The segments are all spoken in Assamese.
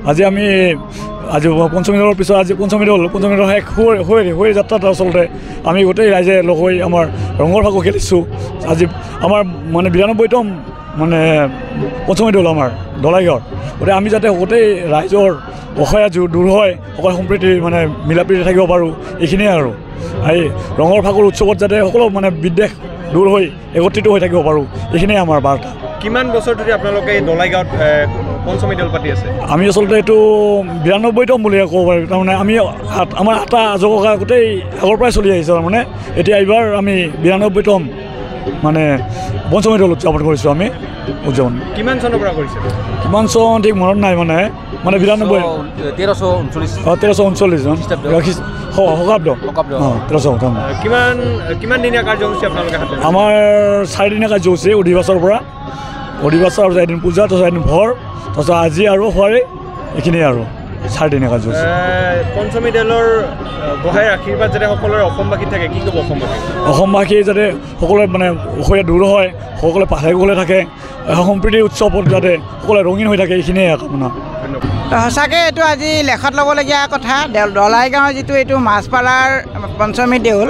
আজি আমি আজি পঞ্চমী দলৰ পিছত আজি পঞ্চমী দল শেষ হৈ যাত্ৰাত আচলতে আমি গোটেই ৰাইজে লগ হৈ আমাৰ ৰঙৰ ফাকু খেলিছোঁ। আজি আমাৰ মানে 92তম মানে পঞ্চমী দল আমাৰ দলাইগাঁৱৰ, গতিকে আমি যাতে গোটেই ৰাইজৰ অসহায় দূৰ হয়, সকলো সম্প্ৰীতি মানে মিলাপ্ৰীতি থাকিব পাৰোঁ, এইখিনিয়ে আৰু এই ৰঙৰ ফাকুৰ উৎসৱত যাতে সকলো মানে বিদ্বেষ দূৰ হৈ একত্ৰিত হৈ থাকিব পাৰোঁ, এইখিনিয়ে আমাৰ বাৰ্তা। কিমান বছৰ ধৰি আপোনালোকে এই দলাইগাঁৱত পঞ্চমী দল পাতি আছে? আমি আচলতে এইটো 92তম বুলিয়ে ক'ব পাৰোঁ। তাৰমানে আমি আমাৰ আটা আজককা গোটেই আগৰ পৰাই চলি আহিছে। তাৰমানে এতিয়া এইবাৰ আমি 92তম মানে পঞ্চমী দল উদযাপন কৰিছোঁ। আমি উদযাপন কিমান চনৰ পৰা কৰিছে? কিমান চন ঠিক মনত নাই, মানে 92 1339 শকাব্দ 1300। কিমান দিনীয়া কাৰ্যসূচী আপোনালোকে হাতত? আমাৰ 4 দিনীয়া কাৰ্যসূচী অধিবাসৰ পৰা অধিবাসৰ আৰু এদিন পূজা, তাৰপিছত এদিন ভৰ, তাৰপিছত আজি আৰু সোৱাৰী, এইখিনিয়ে আৰু 4 দিনীয়া কাৰ্যসূচী। পঞ্চমী দলৰ গোহাঁইৰ আশীৰ্বাদ যাতে সকলোৰে অসমবাসী থাকে, কি ক'ব অসমবাসী যাতে সকলোৱে মানে অসুবিধা দূৰ হয়, সকলোৱে পাঠে কুশলে থাকে, সম্প্ৰীতিৰ উৎসৱত যাতে সকলোৱে ৰঙীন হৈ থাকে, এইখিনিয়ে কামনা। সঁচাকৈ এইটো আজি লেখত ল'বলগীয়া কথা। দলাইগাঁৱৰ যিটো এইটো মাছপাৰাৰ পঞ্চমী দেউল,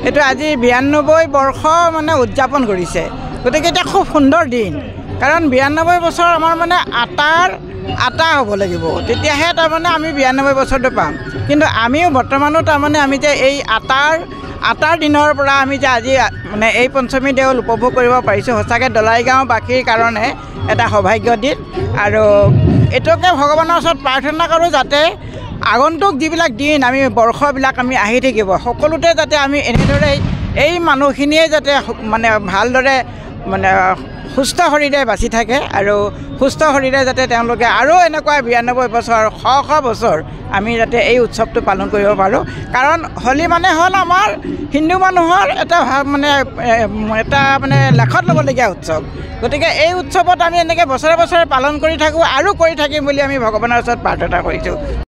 এইটো আজি 92 বৰ্ষ মানে উদযাপন কৰিছে। গতিকে এতিয়া খুব সুন্দৰ দিন, কাৰণ 92 বছৰ আমাৰ মানে আটা হ'ব লাগিব, তেতিয়াহে তাৰমানে আমি 92 বছৰটো পাম। কিন্তু আমিও বৰ্তমানো তাৰমানে আমি যে এই আটাৰ দিনৰ পৰা আমি যে আজি মানে এই পঞ্চমী দেউল উপভোগ কৰিব পাৰিছোঁ, সঁচাকৈ দলাইগাঁওবাসীৰ কাৰণে এটা সৌভাগ্য দিন। আৰু এইটোকে ভগৱানৰ ওচৰত প্ৰাৰ্থনা কৰোঁ যাতে আগন্তুক যিবিলাক দিন আমি বৰ্ষবিলাক আমি আহি থাকিব, সকলোতে যাতে আমি এনেদৰে এই মানুহখিনিয়ে যাতে মানে ভালদৰে মানে সুস্থ শৰীৰে বাচি থাকে, আৰু সুস্থ শৰীৰে যাতে তেওঁলোকে আৰু এনেকুৱা 92 বছৰ শ বছৰ আমি যাতে এই উৎসৱটো পালন কৰিব পাৰোঁ। কাৰণ হোলী মানে হ'ল আমাৰ হিন্দু মানুহৰ এটা মানে লেখত ল'বলগীয়া উৎসৱ। গতিকে এই উৎসৱত আমি এনেকৈ বছৰে বছৰে পালন কৰি থাকোঁ আৰু কৰি থাকিম বুলি আমি ভগৱানৰ ওচৰত প্ৰাৰ্থনা কৰিছোঁ।